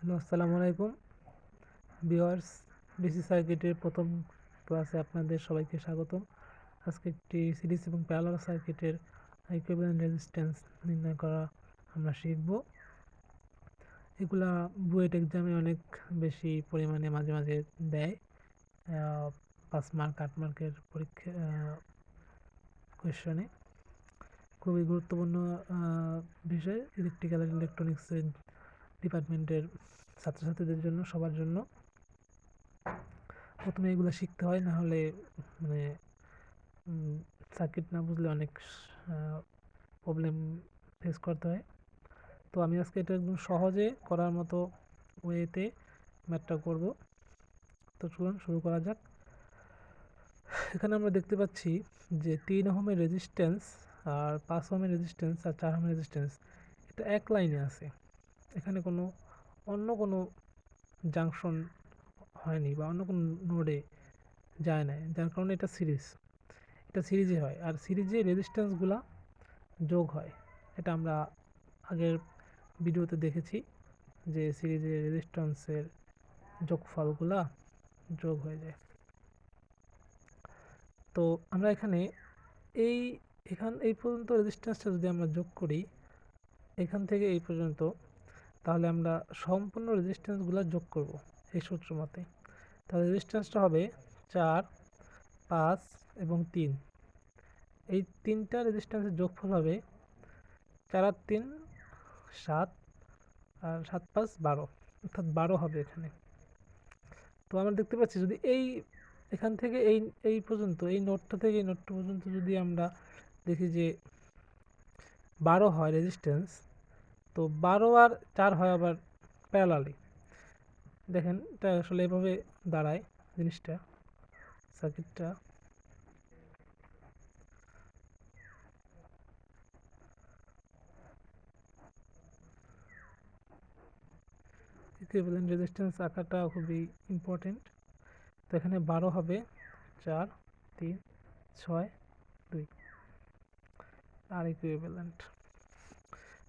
Hello, আসসালামু আলাইকুম viewers. DC সার্কিটের প্রথম ক্লাসে আপনাদের সবাইকে স্বাগতম। আজকে একটি সিরিজ এবং প্যারালাল সার্কিটের ইকুইভ্যালেন্ট রেজিস্ট্যান্স নির্ণয় করা আমরা শিখব। এগুলা বুয়েট এক্সামে অনেক বেশি পরিমাণে মাঝে মাঝে দেয়, 5 মার্ক 8 মার্কের পরীক্ষা কোয়েশনে। খুবই গুরুত্বপূর্ণ বিষয় ইলেকট্রিক্যাল অ্যান্ড ইলেকট্রনিক্সের ডিপার্টমেন্টের ছাত্রছাত্রীদের জন্য, সবার জন্য। প্রথমে এগুলো শিখতে হয়, না হলে মানে সার্কিট না বুঝলে অনেক প্রবলেম ফেস করতে হয়। তো আমি আজকে এটা একদম সহজে করার মতো ওয়েতে ম্যাথটা করব। তো চলুন শুরু করা যাক। এখানে আমরা দেখতে পাচ্ছি যে 3 ওহমের রেজিস্ট্যান্স আর 5 ওহমের রেজিস্ট্যান্স আর 4 ওহমের রেজিস্ট্যান্স এটা এক লাইনে আছে। এখানে অন্য কোনো জাংশন হয়নি বা অন্য কোনো নোডে যায় নাই, যার কারণে এটা সিরিজে হয়। আর সিরিজে রেজিস্ট্যান্সগুলা যোগ হয়। এটা আমরা আগের ভিডিওতে দেখেছি যে সিরিজের রেজিস্ট্যান্সের যোগফলগুলা যোগ হয়ে যায়। তো আমরা এই এই পর্যন্ত রেজিস্ট্যান্সটা যদি আমরা যোগ করি এখান থেকে এই পর্যন্ত, তাহলে আমরা সম্পূর্ণ রেজিস্ট্যান্সগুলো যোগ করব এই সূত্র মতে। তাহলে রেজিস্ট্যান্সটা হবে 4, 5 এবং 3। এই তিনটা রেজিস্ট্যান্সের যোগফল হবে 4 আর 3 7, আর 7 5 12, অর্থাৎ 12 হবে এখানে। তো আমরা দেখতে পাচ্ছি যদি এখান থেকে এই পর্যন্ত, এই নোটটা থেকে এই নোটটা পর্যন্ত যদি আমরা দেখি যে 12 হয় রেজিস্ট্যান্স, তো 12 আর 4 হয় আবার প্যারালালি। দেখেন এটা আসলে এভাবে দাঁড়ায় জিনিসটা, সার্কিটটা। ইকুইভ্যালেন্ট রেজিস্ট্যান্স আঁকাটা খুবই ইম্পর্টেন্ট। তো এখানে 12 হবে 4 3 6 2 আর ইকুইভ্যালেন্ট।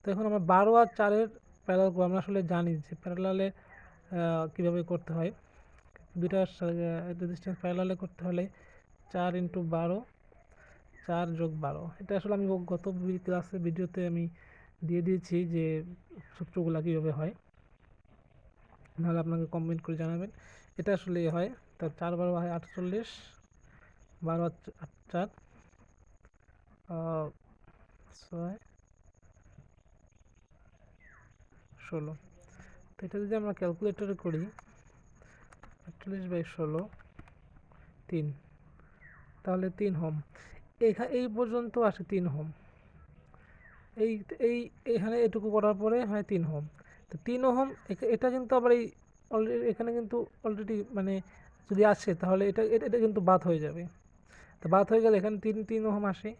তো এখন আমরা 12 আর 4-এর প্যারালাল করব। আমরা আসলে জানি যে প্যারালালে কীভাবে করতে হয়। দুইটা রেজিস্ট্যান্স প্যারালালে করতে হলে 4 ইন্টু 12, 4 যোগ 12। এটা আসলে আমি গত ক্লাসে ভিডিওতে আমি দিয়ে দিয়েছি যে সূত্রগুলো কীভাবে হয়, নাহলে আপনাকে কমেন্ট করে জানাবেন। এটা আসলে হয়, তার 4 12 হয় 48, 12 8 4 6 16। তো এটা যদি আমরা ক্যালকুলেটরে করি 48/16 3, তাহলে 3 ওহম। এই পর্যন্ত আসে 3 ওহম। এই এই এখানে এটুকু করার পরে হয় 3 ওহম। তো 3 ওহম এটা কিন্তু আবার অলরেডি এখানে কিন্তু অলরেডি মানে যদি আসে তাহলে এটা কিন্তু বাদ হয়ে যাবে। তো বাদ হয়ে গেলে এখানে 3 ওহম আসে।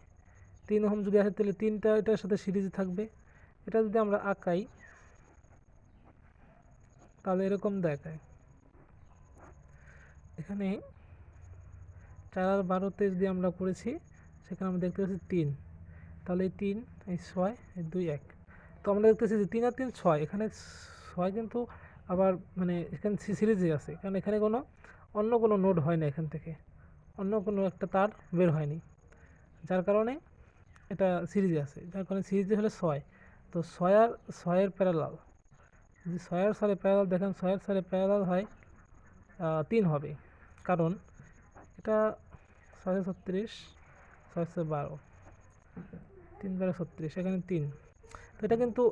3 ওহম যদি আসে তাহলে 3টা এটার সাথে সিরিজে থাকবে। এটা যদি আমরা আঁকাই তাহলে এরকম দেখায়। এখানে 4 আর 12-তে যদি আমরা করেছি, সেখানে আমরা দেখতে পাচ্ছি 3, তাহলে এই 3 এই 6 এই 2 1। তো আমরা দেখতেছি যে 3 আর 3 6। এখানে 6 কিন্তু আবার মানে এখানে সিরিজে আছে, কারণ এখানে অন্য কোনো নোড হয় না, এখান থেকে অন্য কোনো একটা তার বের হয়নি, যার কারণে এটা সিরিজে আছে। যার কারণে সিরিজে হলে 6। তো 6 আর 6-এর প্যারালাল, যদি 6 আর 6-এর প্যারালাল দেখেন, 6 আর 6-এর প্যারালাল হয় 3 হবে, কারণ এটা 6 36, 6 12, 3 12 36, এখানে 3। তো এটা কিন্তু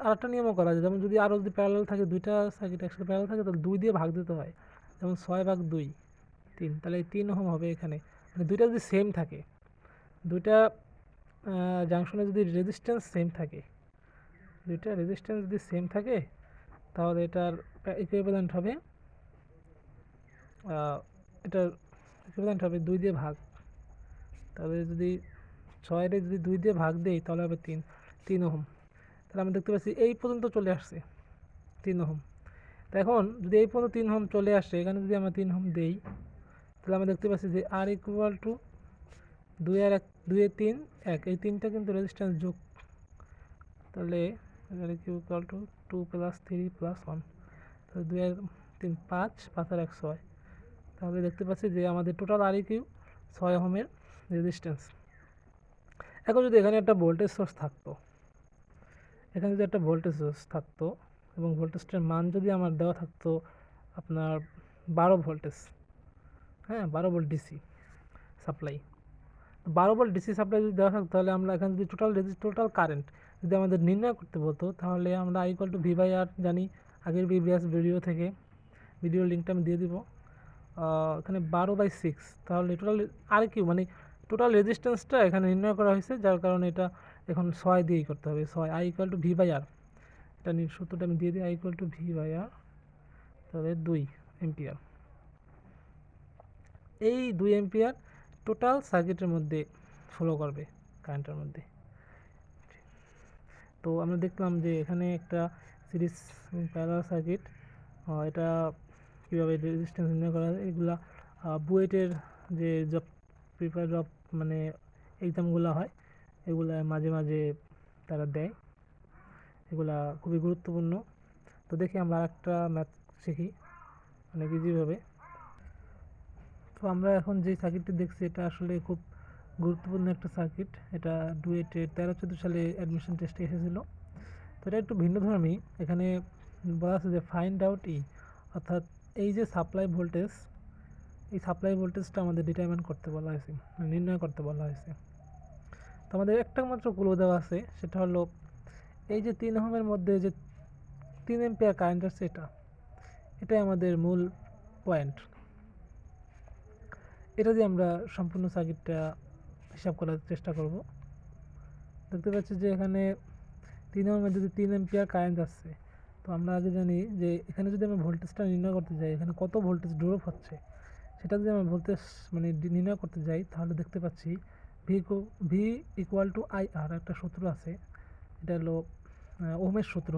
আরেকটা নিয়মও করা যায়, যেমন যদি আরও যদি প্যারালাল থাকে, দুইটা সার্কিট একসাথে প্যারালাল থাকে, তাহলে 2 দিয়ে ভাগ দিতে হয়। যেমন 6/2 3, তাহলে এই 3 ওহম হবে এখানে। মানে দুইটা যদি সেম থাকে, দুইটা জাংশনে যদি রেজিস্ট্যান্স সেম থাকে, দুইটা রেজিস্ট্যান্স যদি সেম থাকে, তাহলে এটার ইকুইভ্যালেন্ট হবে এটার ইকুইভ্যালেন্ট হবে 2 দিয়ে ভাগ। তাহলে যদি 6-এর যদি 2 দিয়ে ভাগ দেই তাহলে হবে 3 ওহম। তাহলে আমরা দেখতে পাচ্ছি এই পর্যন্ত চলে আসছে 3 ওহম। তো এখন যদি এই পর্যন্ত 3 ওহম চলে আসে, এখানে যদি আমরা 3 ওহম দেই, তাহলে আমরা দেখতে পাচ্ছি যে আর ইকুয়াল টু 2 আর 1, 2 এ 3 1, এই 3টা কিন্তু রেজিস্ট্যান্স যোগ। তাহলে আর ইকুয়াল টু 2 + 3 + 1, তাহলে 2 আর 3 5, 5 আর 1 6। তাহলে দেখতে পাচ্ছি যে আমাদের টোটাল আর কিউ 6 ওহমের রেজিস্ট্যান্স। এখন যদি এখানে একটা ভোল্টেজ সোর্স থাকতো, এখানে যদি একটা ভোল্টেজ সোর্স থাকতো এবং ভোল্টেজটার মান যদি আমার দেওয়া থাকতো আপনার 12 ভোল্টেজ, হ্যাঁ 12 volt DC supply, 12 volt DC supply যদি দেওয়া থাকতো, তাহলে আমরা এখানে যদি টোটাল কারেন্ট যদি আমাদের নির্ণয় করতে বলতো, তাহলে আমরা I = V/R জানি আগের প্রিভিয়াস ভিডিও থেকে, ভিডিওর লিঙ্কটা আমি দিয়ে দিব। এখানে 12/6, তাহলে টোটাল আর কিউ মানে টোটাল রেজিস্ট্যান্সটা এখানে নির্ণয় করা হয়েছে, যার কারণে এটা এখন 6 দিয়েই করতে হবে। 6 I = V/R, এটা সূত্রটা আমি দিয়ে দিই, I = V/R, তাহলে 2 এম্পিয়ার। এই 2 এম্পিয়ার টোটাল সার্কিটের মধ্যে ফ্লো করবে কারেন্টের মধ্যে। তো আমরা দেখলাম যে এখানে একটা সিরিজ প্যারালাল সার্কিট, এটা কীভাবে রেজিস্ট্যান্স নির্ণয় করা হয়, এগুলা বুয়েটের যে জব প্রিপেয়ার জব মানে এক্সামগুলো হয়, এগুলা মাঝে মাঝে তারা দেয়, এগুলা খুবই গুরুত্বপূর্ণ। তো দেখি আমরা আরেকটা ম্যাথ শিখি অনেক ইজিভাবে। তো আমরা এখন যে সার্কিটটি দেখছি এটা আসলে খুব গুরুত্বপূর্ণ একটা সার্কিট, এটা ডুয়েটে 13-14 সালে অ্যাডমিশন টেস্টে এসেছিলো। তো এটা একটু ভিন্নধর্মী, এখানে বলা আছে যে ফাইন্ড আউট ই, অর্থাৎ এই যে সাপ্লাই ভোল্টেজ, এই সাপ্লাই ভোল্টেজটা আমাদের ডিটারমাইন করতে বলা হয়েছে, নির্ণয় করতে বলা হয়েছে। তো আমাদের একটা মাত্র ক্লু দেওয়া আছে, সেটা হলো এই যে 3 ওহমের মধ্যে যে 3 এম্পিয়ার কারেন্ট আছে, এটাই আমাদের মূল পয়েন্ট। এটা দিয়ে আমরা সম্পূর্ণ সার্কিটটা হিসাব করার চেষ্টা করব। দেখতে পাচ্ছি যে এখানে 3 ওহমের মধ্যে 3 এম্পিয়ার কারেন্ট আসছে। তো আমরা আগে জানি যে এখানে যদি আমরা ভোল্টেজটা নির্ণয় করতে যাই, এখানে কত ভোল্টেজ ড্রপ হচ্ছে সেটা যদি আমরা ভোল্টেজ মানে নির্ণয় করতে যাই, তাহলে দেখতে পাচ্ছি ভি ইকুয়াল টু IR, একটা সূত্র আছে, এটা হলো ওহমের সূত্র,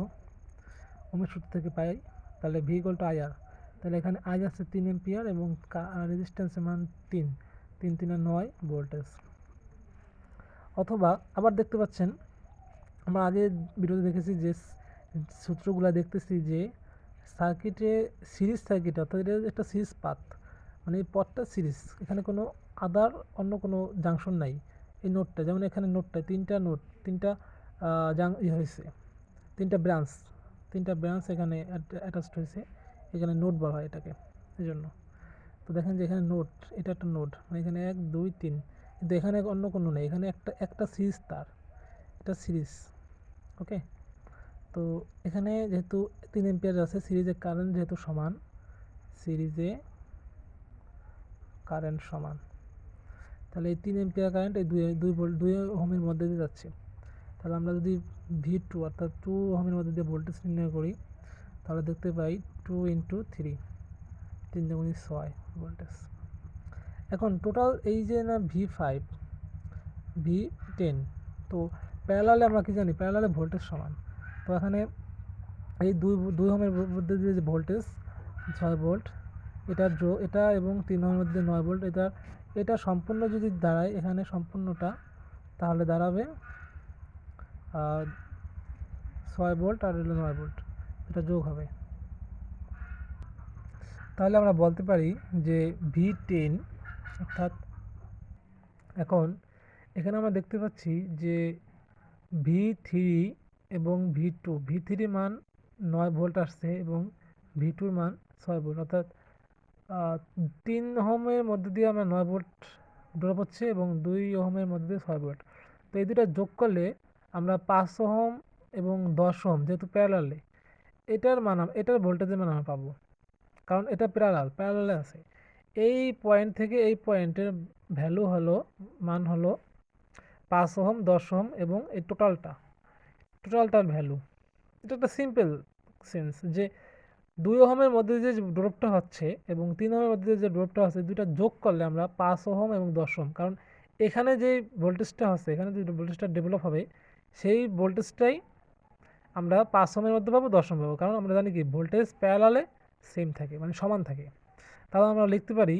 ওহমের সূত্র থেকে পাই। তাহলে ভি ইকুয়াল টু IR, তাহলে এখানে আই আছে 3 এম্পিয়ার এবং রেজিস্ট্যান্সের মান 3, 3 3 9 ভোল্টেজ। অথবা আবার দেখতে পাচ্ছেন, আমরা আগে ভিডিওতে দেখেছি যে সূত্রগুলো দেখতেছি যে সার্কিটে সিরিজ সার্কিট, অর্থাৎ এটা একটা সিরিজ পাথ, মানে এই পথটা সিরিজ, এখানে কোনো আদার অন্য কোনো জাংশন নাই। এই নোটটা যেমন এখানে নোটটায় 3টা নোট, 3টা হয়েছে, 3টা ব্রাঞ্চ এখানে অ্যাটাচড হয়েছে, এখানে নোট বলা হয় এটাকে, এই জন্য। তো দেখেন যে এখানে নোট, এটা একটা নোট, মানে এখানে 1 2 3, কিন্তু এখানে অন্য কোনো নেই, এখানে একটা সিরিজ তার, এটা সিরিজ। ওকে, তো এখানে যেহেতু 3 এম্পিয়ার আছে, সিরিজে কারেন্ট যেহেতু সমান, সিরিজে কারেন্ট সমান, তাহলে এই 3 এম্পিয়ার কারেন্ট এই 2 ওহমের মধ্যে দিয়ে যাচ্ছে। তাহলে আমরা যদি V2 অর্থাৎ 2 ওহমের মধ্যে দিয়ে ভোল্টেজ নির্ণয় করি, তাহলে দেখতে পাই 2 × 3, 3 × 6 ভোল্টেজ। এখন টোটাল এই যে না V5 V10, তো প্যারালালে আমরা কি জানি, প্যারালালে ভোল্টেজ সমান। তো এখানে এই 2 ওহমের মধ্যে দিয়ে যে ভোল্টেজ 6 ভোল্ট, এটা এবং 3 ওহমের মধ্যে 9 ভোল্ট, এটা সম্পূর্ণ যদি দাঁড়ায় এখানে সম্পূর্ণটা, তাহলে দাঁড়াবে 6 ভোল্ট আর 9 ভোল্ট, এটা যোগ হবে। তাহলে আমরা বলতে পারি যে V10 অর্থাৎ, এখন এখানে আমরা দেখতে পাচ্ছি যে V3 এবং V3 মান 9 ভোল্ট আসছে এবং V2 মান 6 ভোল্ট, অর্থাৎ 3 ওহমের মধ্যে দিয়ে আমরা 9 ভোল্ট ড্রপ হচ্ছে এবং 2 ওহমের মধ্যে দিয়ে 6 ভোল্ট। তো এই দুটো যোগ করলে আমরা 5 ওহম এবং 10 ওহম, যেহেতু প্যারালালে, এটার ভোল্টেজের মান আমরা পাবো, কারণ এটা প্যারালালে আছে। এই পয়েন্ট থেকে এই পয়েন্টের ভ্যালু হলো, মান হলো 5 ওহম, 10 ওহম এবং এই টোটালটার ভ্যালু। এটা একটা সিম্পল সেন্স যে 2 ওহমের মধ্যে যে ড্রপটা হচ্ছে এবং 3 ওহমের মধ্যে যে ড্রপটা হচ্ছে, দুইটা যোগ করলে আমরা 5 ওহম এবং 10 ওহম, কারণ এখানে যে ভোল্টেজটা হচ্ছে, এখানে যে ভোল্টেজটা ডেভেলপ হবে, সেই ভোল্টেজটাই আমরা 5 ওহমের মধ্যে পাবো, 10 ওহম পাবো, কারণ আমরা জানি কি ভোল্টেজ প্যারালালে সেম থাকে, মানে সমান থাকে। তাহলে আমরা লিখতে পারি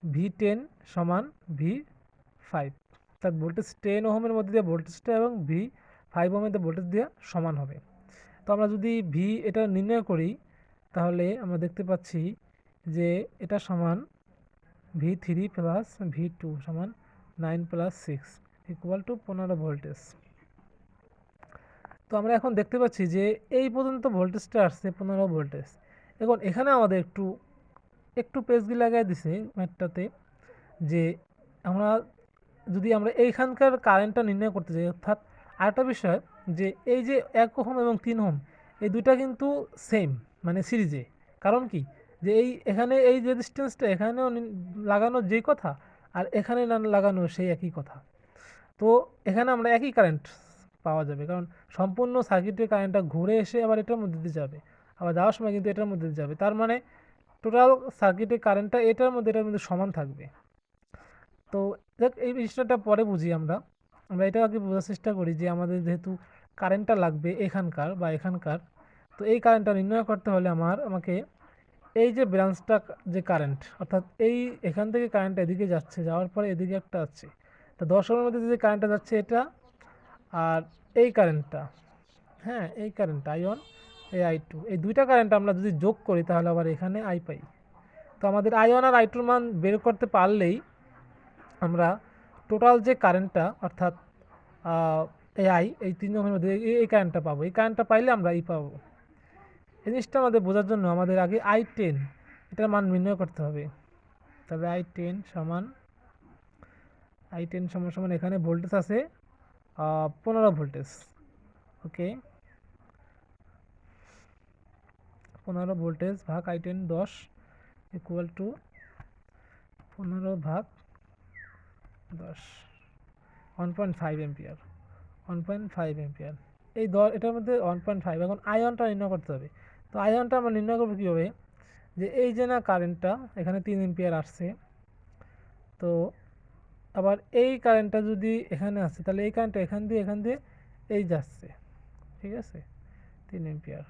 V10 সমান V5, অর্থাৎ ভোল্টেজ 10 ওহমের মধ্যে দিয়ে ভোল্টেজটা এবং V5 ওহমের মধ্যে ভোল্টেজ দিয়ে সমান হবে। তো আমরা যদি এটা নির্ণয় করি, তাহলে আমরা দেখতে পাচ্ছি যে এটা সমান V3 প্লাস V2 সমান 9 প্লাস 6 ইকুয়াল টু 15 ভোল্টেজ। তো আমরা এখন দেখতে পাচ্ছি যে এই পর্যন্ত ভোল্টেজটা আসছে 15 ভোল্টেজ। এখন এখানে আমাদের একটু পেজগুলি লাগাই দিছে ম্যাটটাতে, যে আমরা এইখানকার কারেন্টটা নির্ণয় করতে চাই। অর্থাৎ আরেকটা বিষয় যে এই যে 1 ওহম এবং 3 ওহম এই দুইটা কিন্তু সেম, মানে সিরিজে। কারণ কি, যে এখানে এই রেজিস্ট্যান্সটা এখানেও লাগানো যেই কথা, আর এখানে লাগানো সেই একই কথা। তো এখানে আমরা একই কারেন্ট পাওয়া যাবে, কারণ সম্পূর্ণ সার্কিটের কারেন্টটা ঘুরে এসে আবার এটার মধ্যে দিয়ে যাবে, আবার যাওয়ার সময় কিন্তু এটার মধ্যে দিয়ে যাবে। তার মানে টোটাল সার্কিটের কারেন্টটা এটার মধ্যে সমান থাকবে। তো দেখ, এই বিষয়টা পরে বুঝি আমরা এটা আগে বোঝার চেষ্টা করি যে আমাদের যেহেতু কারেন্টটা লাগবে এখানকার বা এখানকার, তো এই কারেন্টটা নির্ণয় করতে হলে আমাকে এই যে ব্রাঞ্চটা, যে কারেন্ট, অর্থাৎ এখান থেকে কারেন্ট এদিকে যাচ্ছে, যাওয়ার পরে এদিকে একটা আছে, তো 10 ওহমের মধ্যে যে কারেন্টটা যাচ্ছে এটা, আর এই কারেন্টটা, হ্যাঁ এই কারেন্ট I1, এই I2, এই দুইটা কারেন্ট আমরা যদি যোগ করি তাহলে আবার এখানে I পাই। তো আমাদের I1 আর I2 মান বের করতে পারলেই আমরা টোটাল যে কারেন্টটা, অর্থাৎ এই 3 ওহমের মধ্যে এই কারেন্টটা পাবো। এই কারেন্টটা পাইলে আমরা পাবো। এই জিনিসটা আমাদের বোঝার জন্য আমাদের আগে I10 এটার মান নির্ণয় করতে হবে। তাহলে I10 সমান এখানে ভোল্টেজ আছে 15 ভোল্টেজ। ওকে, 15 ভোল্টেজ ভাগ I10 10 ইকুয়াল টু 15 ভাগ 10 1.5 এম্পিয়ার। 1.5 এম্পিয়ার এটার মধ্যে 1.5। এখন I1টা নির্ণয় করতে হবে। তো I1টা আমরা নির্ণয় করবো কীভাবে, যে এই যে না কারেন্টটা এখানে 3 এম্পিয়ার আসছে, তো আবার এই কারেন্টটা যদি এখানে আসছে, তাহলে এই কারেন্টটা এখান দিয়ে এই যাচ্ছে, ঠিক আছে, 3 এম্পিয়ার।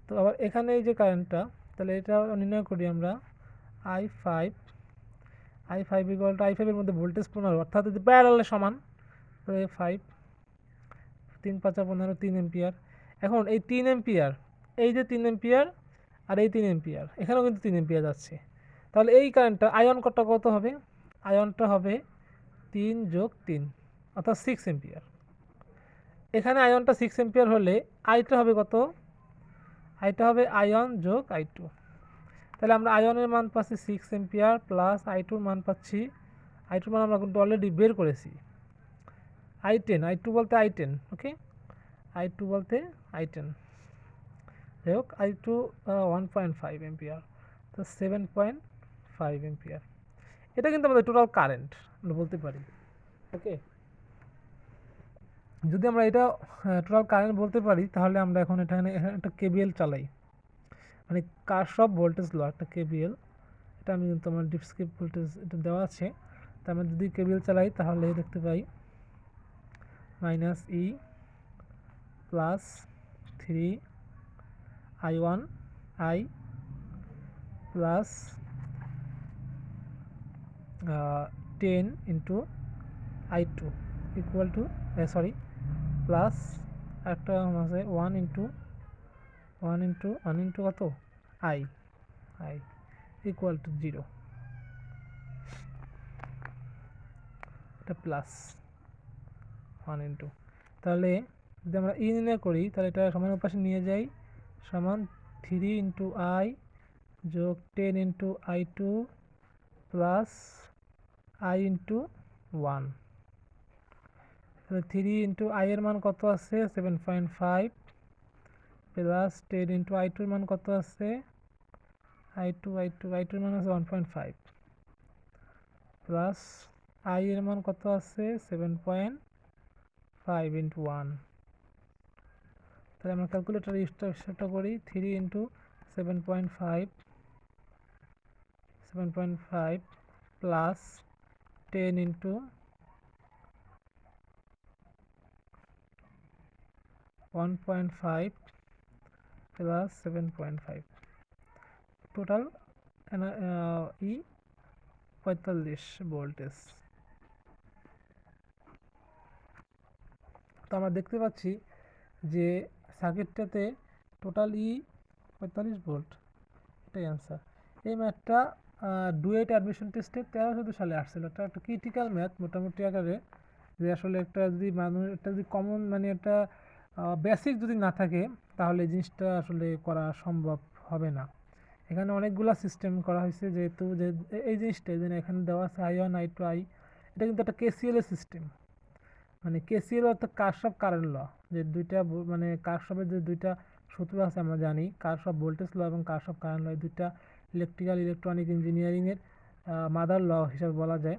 তো আবার এখানে এই যে কারেন্টটা, তাহলে এটা নির্ণয় করি আমরা I5 ইকুয়াল টু I5 এর মধ্যে ভোল্টেজ 15, অর্থাৎ যদি প্যারালালে সমান, তো 5 3 5 15 3 এম্পিয়ার। এখন এই 3 এম্পিয়ার, এই যে 3 এম্পিয়ার আর এই 3 এম্পিয়ার, এখানেও কিন্তু 3 এম্পিয়ার যাচ্ছে, তাহলে এই কারেন্টটা আয়ন কত হবে, আয়নটা হবে 3 যোগ 3 অর্থাৎ 6 এম্পিয়ার। এখানে আয়নটা 6 এম্পিয়ার হলে আইটা হবে কত, আইটা হবে I1 যোগ I2। তাহলে আমরা আয়নের মান পাচ্ছি 6 এম্পিয়ার প্লাস I2 মান পাচ্ছি, I2 মান আমরা কিন্তু অলরেডি বের করেছি I2 বলতে I10। ওকে, I2 বলতে I10, যাই হোক I2 1.5 এম্পিয়ার, তো 7.5 এম্পিয়ার। এটা কিন্তু আমাদের টোটাল কারেন্ট আমরা বলতে পারি। ওকে, যদি আমরা এটা টোটাল কারেন্ট বলতে পারি, তাহলে আমরা এখন এখানে একটা KVL চালাই, মানে কারশফ ভোল্টেজ ল, একটা KVL। এটা আমি কিন্তু আমার ডিসক্রিপ্ট ভোল্টেজ এটা দেওয়া আছে। তো আমরা যদি KVL চালাই তাহলে দেখতে পাই -E plus 3I1 I plus 10 into I2 equal to plus একটা আছে 1 ইন্টু কত I ইকুয়াল টু 0, এটা প্লাস 1 ইন্টু, তাহলে যদি আমরা নির্ণয় করি তাহলে এটা সমান পাশে নিয়ে যাই, সমান 3 ইন্টু I যোগ 10 into I2 plus I into 1। তাহলে 3 ইন্টু I এর মান কত আছে 7.5 প্লাস 10 ইন্টু I2 এর মান কত আছে I2 এর মান আছে 1.5 প্লাস I এর মান কত আছে 7.5 ইন্টু 1। তাহলে আমরা ক্যালকুলেটর ইউজটা করি, 3 into 7.5 plus 10 into 1.5 plus 7.5, total 45 voltage. তো আমরা দেখতে পাচ্ছি যে সার্কিটটাতে টোটাল 45 ভোল্ট। একটাই অ্যান্সার। এই ম্যাথটা ডুয়েট অ্যাডমিশন টেস্টে 1314 সালে আসছিল। এটা একটা ক্রিটিক্যাল ম্যাথ মোটামুটি আকারে, যে আসলে একটা যদি মানুষ একটা যদি কমন মানে একটা বেসিক যদি না থাকে তাহলে এই জিনিসটা আসলে করা সম্ভব হবে না। এখানে অনেকগুলা সিস্টেম করা হয়েছে, যেহেতু যে এই জিনিসটা এখানে দেওয়া আছে I1 I2 I, এটা কিন্তু একটা KCL এর সিস্টেম। মানে কেসিএল অর্থাৎ কারশফ কারেন্ট ল, যে দুইটা মানে কারশফের যে দুইটা সূত্র আছে আমরা জানি, কারশফ ভোল্টেজ ল এবং কারশফ কারেন্ট ল, এই দুইটা ইলেকট্রিক্যাল ইলেকট্রনিক ইঞ্জিনিয়ারিংয়ের মাদার ল হিসাবে বলা যায়,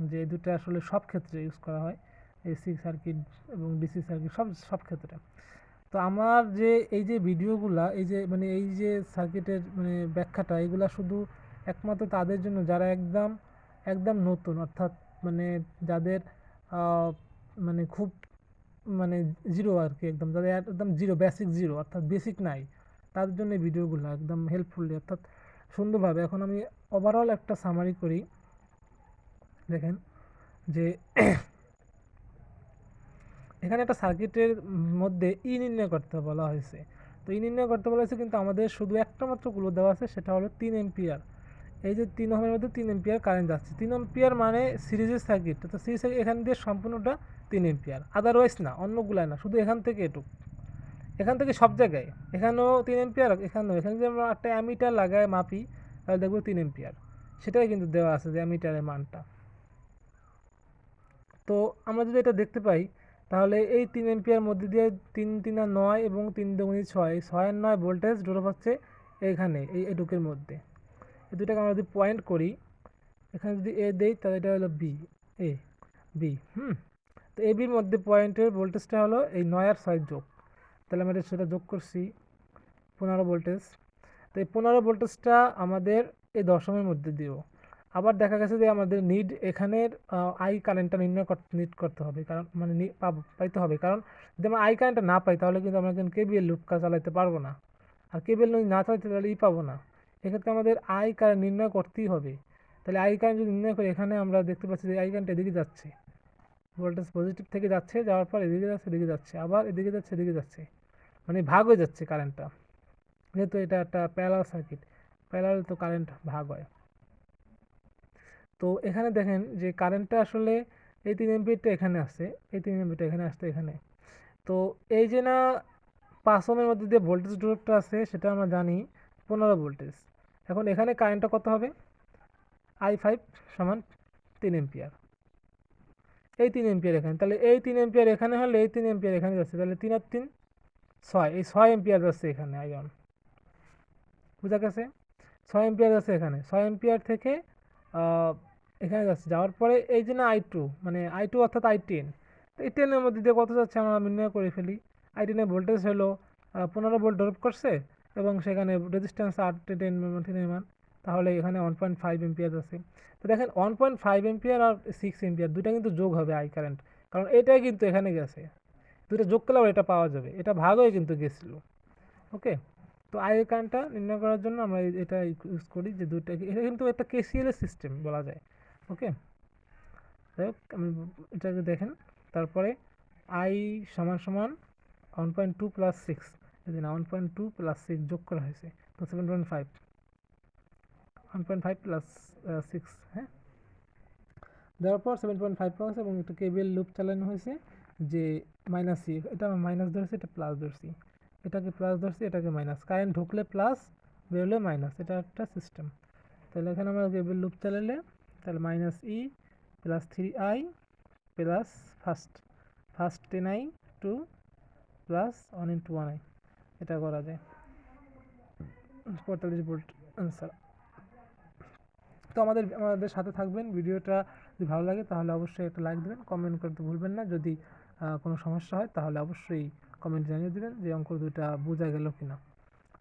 যে এই দুটো আসলে সব ক্ষেত্রে ইউজ করা হয়, এসি সার্কিট এবং ডিসি সার্কিট সব ক্ষেত্রে। তো আমার যে এই যে ভিডিওগুলা, এই যে মানে এই যে সার্কিটের মানে ব্যাখ্যাটা, এগুলা শুধু একমাত্র তাদের জন্য যারা একদম একদম নতুন, অর্থাৎ মানে যাদের মানে খুব মানে জিরো আর কি, একদম যাদের একদম জিরো, বেসিক জিরো অর্থাৎ বেসিক নাই, তাদের জন্য এই ভিডিওগুলো একদম হেল্পফুলি অর্থাৎ সুন্দরভাবে। এখন আমি ওভারঅল একটা সামারি করি। দেখেন যে এখানে একটা সার্কিটের মধ্যে নির্ণয় করতে বলা হয়েছে। তো নির্ণয় করতে বলা হয়েছে, কিন্তু আমাদের শুধু একটা মাত্র ক্লু দেওয়া আছে, সেটা হলো 3 এম্পিয়ার। এই যে 3 ওহমের মধ্যে 3 এম্পিয়ার কারেন্ট যাচ্ছে। 3 এম্পিয়ার মানে সিরিজের সার্কিট, তো সিরিজ সার্কিট এখান দিয়ে সম্পূর্ণটা 3 এম্পিয়ার, আদারওয়াইজ না, অন্যগুলায় না, শুধু এখান থেকে এটুক, এখান থেকে সব জায়গায়, এখানেও 3 এম্পিয়ার, এখানেও, এখানে যদি আমরা একটা অ্যামিটার লাগায় মাপি তাহলে দেখবো 3 এম্পিয়ার, সেটাই কিন্তু দেওয়া আছে যে অ্যামিটারের মানটা। তো আমরা যদি এটা দেখতে পাই তাহলে এই 3 এম্পিয়ার মধ্যে দিয়ে 3 3 আর 9 এবং 3 2 6, 6 আর 9 ভোল্টেজ ড্রপ হচ্ছে এইখানে এই ডুকের মধ্যে। এই দুটাকে আমরা যদি পয়েন্ট করি, এখানে যদি এ দেই তাহলে এটা হলো বি, এ বি। তো এ বির মধ্যে পয়েন্টের ভোল্টেজটা হলো এই 9 আর 6 যোগ, তাহলে আমরা সেটা যোগ করছি 15 ভোল্টেজ। তো এই 15 ভোল্টেজটা আমাদের এই দশমের মধ্যে দিও। আবার দেখা গেছে যে আমাদের নিড এখানের আই কারেন্টটা নির্ণয় করতে হবে, কারণ মানে পাইতে হবে, কারণ যদি আমরা আই কারেন্টটা না পাই তাহলে কিন্তু আমরা কিন্তু কেবিএল লুপ চালাতে পারবো না, আর কেবিএল যদি না চালাতে তাহলে পাবো না। এক্ষেত্রে আমাদের আই কারেন্ট নির্ণয় করতেই হবে। তাহলে আই কারেন্ট যদি নির্ণয় করি, এখানে আমরা দেখতে পাচ্ছি যে আই কারেন্ট এদিকে যাচ্ছে, ভোল্টেজ পজিটিভ থেকে যাচ্ছে, যাওয়ার পর এদিকে যাচ্ছে, এদিকে যাচ্ছে, আবার এদিকে যাচ্ছে, এদিকে যাচ্ছে, মানে ভাগ হয়ে যাচ্ছে কারেন্টটা, যেহেতু এটা একটা প্যারালাল সার্কিট, প্যারালাল তো কারেন্ট ভাগ হয়। তো এখানে দেখেন যে কারেন্টটা আসলে এই 3 এমপিয়ারটা এখানে আসছে, এই 3 এমপিয়ারটা এখানে আসছে এখানে। তো এই যে না 5 ওহমের মধ্যে যে ভোল্টেজ ড্রপটা আছে সেটা আমরা জানি 15 ভোল্টেজ। এখন এখানে কারেন্টটা কত হবে, I5 সমান 3 এম্পিয়ার, এই 3 এম্পিয়ার এখানে, তাহলে এই 3 এম্পিয়ার এখানে হলে এই 3 এম্পিয়ার এখানে যাচ্ছে, তাহলে 3 আর 3 6, এই 6 এম্পিয়ার যাচ্ছে এখানে I1, বুঝা গেছে? 6 এম্পিয়ার যাচ্ছে এখানে, 6 এম্পিয়ার থেকে এখানে যাচ্ছে, যাওয়ার পরে এই যে না I2, মানে I2 অর্থাৎ I10, তো এই 10 এর মধ্যে দিয়ে কত যাচ্ছে আমরা নির্ণয় করে ফেলি। I10 এর ভোল্টেজ হলো 15 ভোল্ট ড্রপ করছে এবং সেখানে রেজিস্ট্যান্স R10 মান, তাহলে এখানে 1.5 এম্পিয়ার আছে। তো দেখেন 1.5 এম্পিয়ার আর 6 এম্পিয়ার দুইটা কিন্তু যোগ হবে আই কারেন্ট, কারণ এটাই কিন্তু এখানে গেছে, দুটো যোগ করলে এটা পাওয়া যাবে, এটা ভাগ হয়ে কিন্তু গেছিল। ওকে, তো আই কারেন্টটা নির্ণয় করার জন্য আমরা এটা ইউজ করি, যে দুইটা, এটা কিন্তু একটা কেসিএল এর সিস্টেম বলা যায়। ওকে, যাই হোক আমি এটাকে দেখেন, তারপরে আই সমান সমান 1.2 প্লাস 6, যদি না 1.2 প্লাস 6 যোগ করা হয়েছে, তো 7.5, 1.5 প্লাস 6, হ্যাঁ, দেওয়ার পর 7.5 পাওয়া গেছে এবং একটা কেবিএল লুপ চালানো হয়েছে, যে মাইনাস সি, এটা আমরা মাইনাস ধরছি, এটা প্লাস ধরছি, এটাকে প্লাস ধরছি, এটাকে মাইনাস, কারেন্ট ঢুকলে প্লাস, বেরোলে মাইনাস, এটা একটা সিস্টেম। তাহলে এখানে আমরা কেবিএল লুপ চালালে তাহলে minus i plus 3i plus first 10i two plus 1 into 1i, এটা করা যায় 45 ভোল্ট আনসার। তো আমাদের সাথে থাকবেন, ভিডিওটা যদি ভালো লাগে তাহলে অবশ্যই একটা লাইক দেবেন, কমেন্ট করতে ভুলবেন না, যদি কোনো সমস্যা হয় তাহলে অবশ্যই কমেন্ট জানিয়ে দেবেন যে অঙ্ক দুইটা বোঝা গেল কিনা,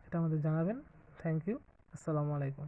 এটা আমাদের জানাবেন। থ্যাংক ইউ, আসসালামু আলাইকুম।